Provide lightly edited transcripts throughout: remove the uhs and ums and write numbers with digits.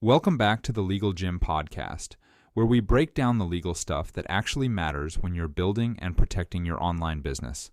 Welcome back to the Legal Gym podcast, where we break down the legal stuff that actually matters when you're building and protecting your online business.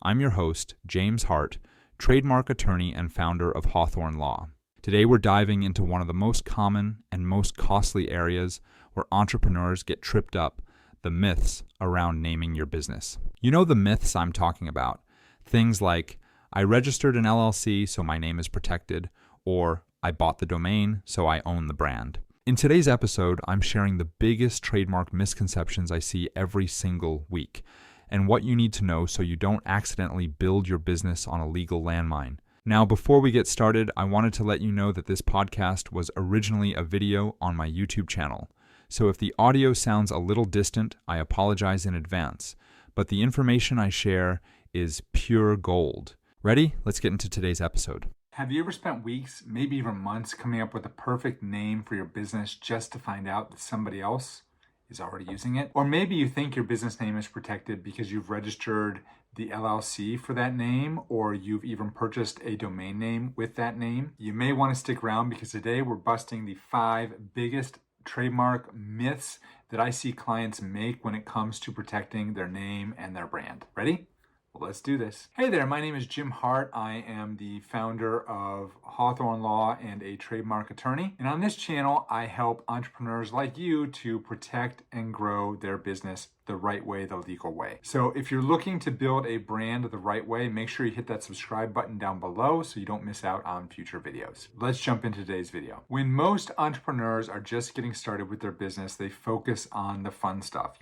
I'm your host, James Hart, trademark attorney and founder of Hawthorne Law. Today we're diving into one of the most common and most costly areas where entrepreneurs get tripped up, the myths around naming your business. You know the myths I'm talking about. Things like, I registered an LLC so my name is protected, or I bought the domain so I own the brand. In today's episode, I'm sharing the biggest trademark misconceptions I see every single week, and what you need to know so you don't accidentally build your business on a legal landmine. Now, before we get started, I wanted to let you know that this podcast was originally a video on my YouTube channel. So if the audio sounds a little distant, I apologize in advance. But the information I share is pure gold. Ready? Let's get into today's episode. Have you ever spent weeks, maybe even months, coming up with a perfect name for your business just to find out that somebody else is already using it? Or maybe you think your business name is protected because you've registered the LLC for that name, or you've even purchased a domain name with that name. You may want to stick around because today we're busting the 5 biggest trademark myths that I see clients make when it comes to protecting their name and their brand. Ready? Let's do this. Hey there, my name is Jim Hart. I am the founder of Hawthorne Law and a trademark attorney. And on this channel, I help entrepreneurs like you to protect and grow their business the right way, the legal way. So if you're looking to build a brand the right way, make sure you hit that subscribe button down below so you don't miss out on future videos. Let's jump into today's video. When most entrepreneurs are just getting started with their business, they focus on the fun stuff,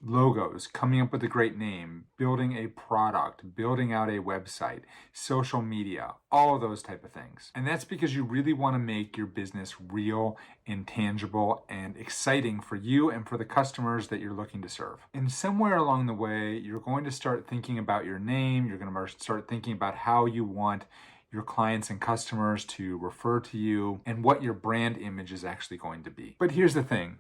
logos, coming up with a great name, building a product, building out a website, social media, all of those type of things. And that's because you really want to make your business real and tangible and exciting for you and for the customers that you're looking to serve. And somewhere along the way, you're going to start thinking about your name. You're going to start thinking about how you want your clients and customers to refer to you and what your brand image is actually going to be. But here's the thing.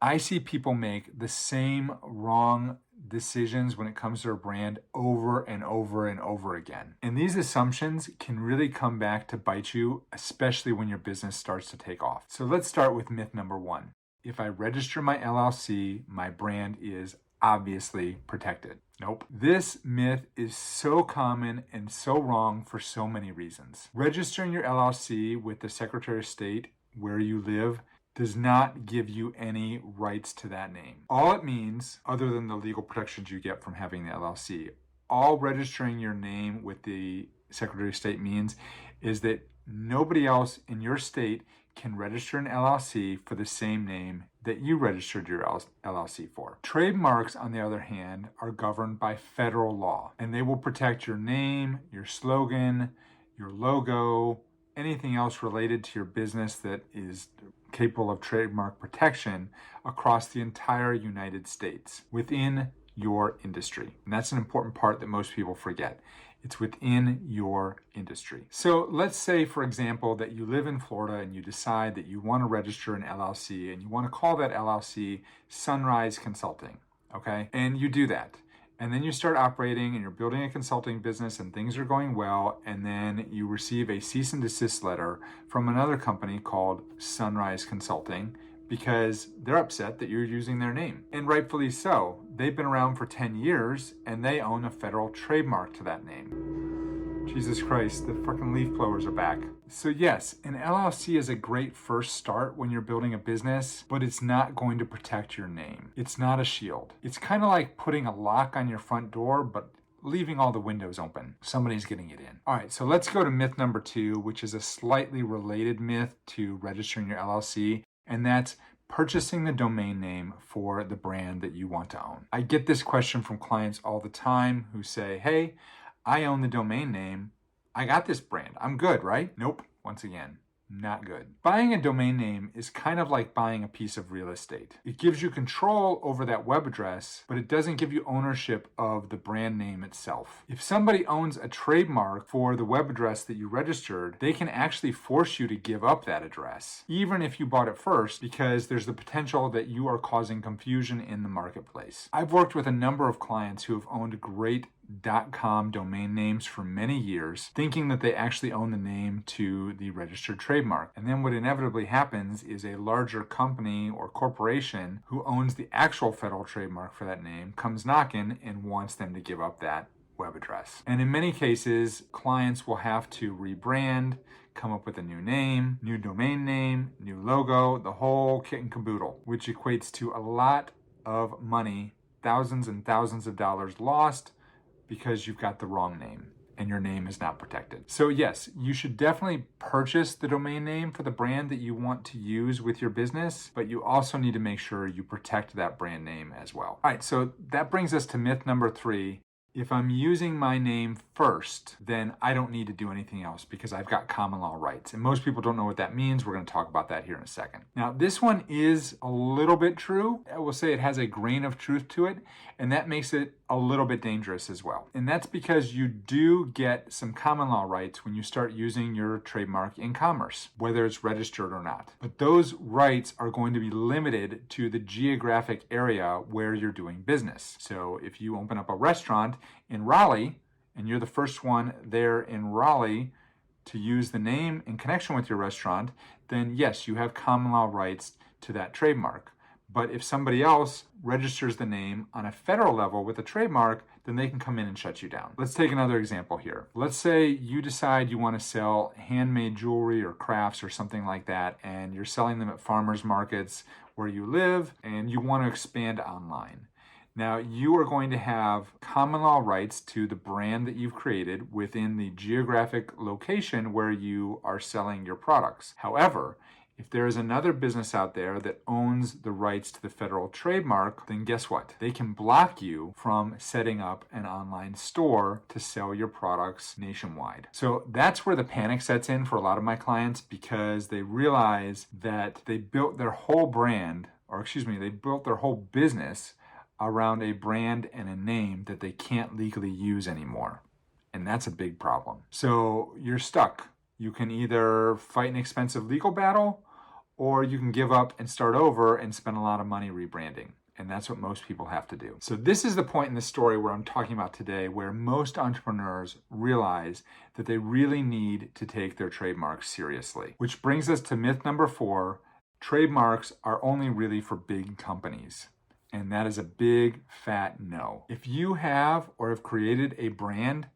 I see people make the same wrong decisions when it comes to their brand over and over and over again. And these assumptions can really come back to bite you, especially when your business starts to take off. So let's start with myth number 1. If I register my LLC, my brand is obviously protected. Nope. This myth is so common and so wrong for so many reasons. Registering your LLC with the Secretary of State where you live does not give you any rights to that name. All it means, other than the legal protections you get from having the LLC, all registering your name with the Secretary of State means is that nobody else in your state can register an LLC for the same name that you registered your LLC for. Trademarks, on the other hand, are governed by federal law, and they will protect your name, your slogan, your logo, anything else related to your business that is capable of trademark protection across the entire United States within your industry. And that's an important part that most people forget. It's within your industry. So let's say, for example, that you live in Florida and you decide that you want to register an LLC and you want to call that LLC Sunrise Consulting, okay? And you do that. And then you start operating and you're building a consulting business and things are going well. And then you receive a cease and desist letter from another company called Sunrise Consulting because they're upset that you're using their name. And rightfully so. They've been around for 10 years and they own a federal trademark to that name. Jesus Christ, the fucking leaf blowers are back. So yes, an LLC is a great first start when you're building a business, but it's not going to protect your name. It's not a shield. It's kind of like putting a lock on your front door, but leaving all the windows open. Somebody's getting it in. All right, so let's go to myth number 2, which is a slightly related myth to registering your LLC, and that's purchasing the domain name for the brand that you want to own. I get this question from clients all the time who say, hey, I own the domain name. I got this brand. I'm good, right? Nope. Once again, not good. Buying a domain name is kind of like buying a piece of real estate. It gives you control over that web address, but it doesn't give you ownership of the brand name itself. If somebody owns a trademark for the web address that you registered, they can actually force you to give up that address, even if you bought it first, because there's the potential that you are causing confusion in the marketplace. I've worked with a number of clients who have owned great .com domain names for many years, thinking that they actually own the name to the registered trademark. And then what inevitably happens is a larger company or corporation who owns the actual federal trademark for that name comes knocking and wants them to give up that web address. And in many cases, clients will have to rebrand, come up with a new name, new domain name, new logo, the whole kit and caboodle, which equates to a lot of money, thousands and thousands of dollars lost because you've got the wrong name and your name is not protected. So yes, you should definitely purchase the domain name for the brand that you want to use with your business, but you also need to make sure you protect that brand name as well. All right, so that brings us to myth number 3. If I'm using my name first, then I don't need to do anything else because I've got common law rights. And most people don't know what that means. We're going to talk about that here in a second. Now, this one is a little bit true. I will say it has a grain of truth to it, and that makes it a little bit dangerous as well. And that's because you do get some common law rights when you start using your trademark in commerce, whether it's registered or not. But those rights are going to be limited to the geographic area where you're doing business. So if you open up a restaurant in Raleigh, and you're the first one there in Raleigh to use the name in connection with your restaurant, then yes, you have common law rights to that trademark. But if somebody else registers the name on a federal level with a trademark, then they can come in and shut you down. Let's take another example here. Let's say you decide you want to sell handmade jewelry or crafts or something like that, and you're selling them at farmers markets where you live, and you want to expand online. Now, you are going to have common law rights to the brand that you've created within the geographic location where you are selling your products. However, if there is another business out there that owns the rights to the federal trademark, then guess what? They can block you from setting up an online store to sell your products nationwide. So that's where the panic sets in for a lot of my clients, because they realize that they built their whole brand, they built their whole business around a brand and a name that they can't legally use anymore. And that's a big problem. So you're stuck. You can either fight an expensive legal battle, or you can give up and start over and spend a lot of money rebranding. And that's what most people have to do. So this is the point in the story where I'm talking about today, where most entrepreneurs realize that they really need to take their trademarks seriously. Which brings us to myth number 4. Trademarks are only really for big companies. And that is a big, fat no. If you have or have created a brand,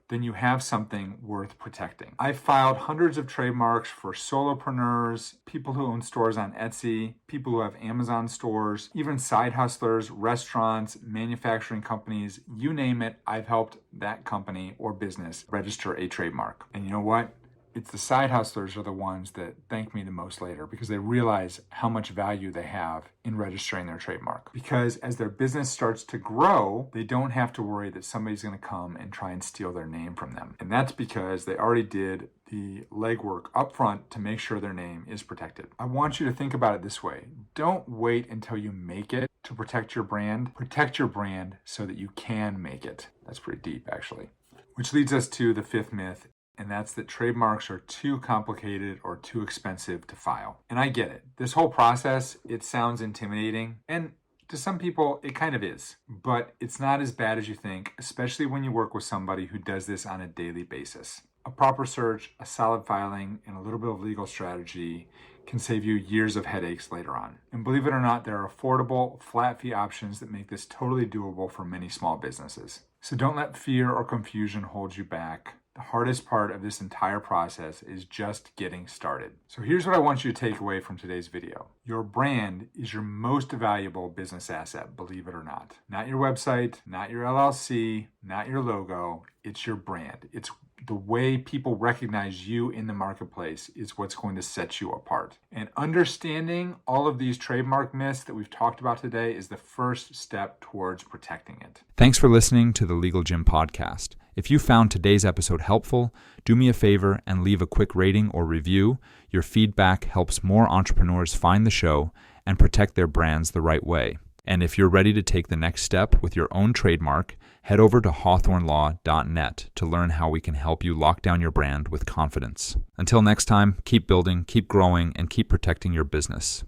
then you have something worth protecting. I've filed hundreds of trademarks for solopreneurs, people who own stores on Etsy, people who have Amazon stores, even side hustlers, restaurants, manufacturing companies, you name it, I've helped that company or business register a trademark. And you know what? It's the side hustlers are the ones that thank me the most later, because they realize how much value they have in registering their trademark. Because as their business starts to grow, they don't have to worry that somebody's going to come and try and steal their name from them. And that's because they already did the legwork up front to make sure their name is protected. I want you to think about it this way. Don't wait until you make it to protect your brand. Protect your brand so that you can make it. That's pretty deep, actually. Which leads us to the 5th myth. And that's that trademarks are too complicated or too expensive to file. And I get it. This whole process, it sounds intimidating. And to some people, it kind of is. But it's not as bad as you think, especially when you work with somebody who does this on a daily basis. A proper search, a solid filing, and a little bit of legal strategy can save you years of headaches later on. And believe it or not, there are affordable, flat fee options that make this totally doable for many small businesses. So don't let fear or confusion hold you back. The hardest part of this entire process is just getting started. So here's what I want you to take away from today's video. Your brand is your most valuable business asset, believe it or not. Not your website, not your LLC, not your logo. It's your brand. It's the way people recognize you in the marketplace is what's going to set you apart. And understanding all of these trademark myths that we've talked about today is the first step towards protecting it. Thanks for listening to the Legal Gym podcast. If you found today's episode helpful, do me a favor and leave a quick rating or review. Your feedback helps more entrepreneurs find the show and protect their brands the right way. And if you're ready to take the next step with your own trademark, head over to hawthornelaw.net to learn how we can help you lock down your brand with confidence. Until next time, keep building, keep growing, and keep protecting your business.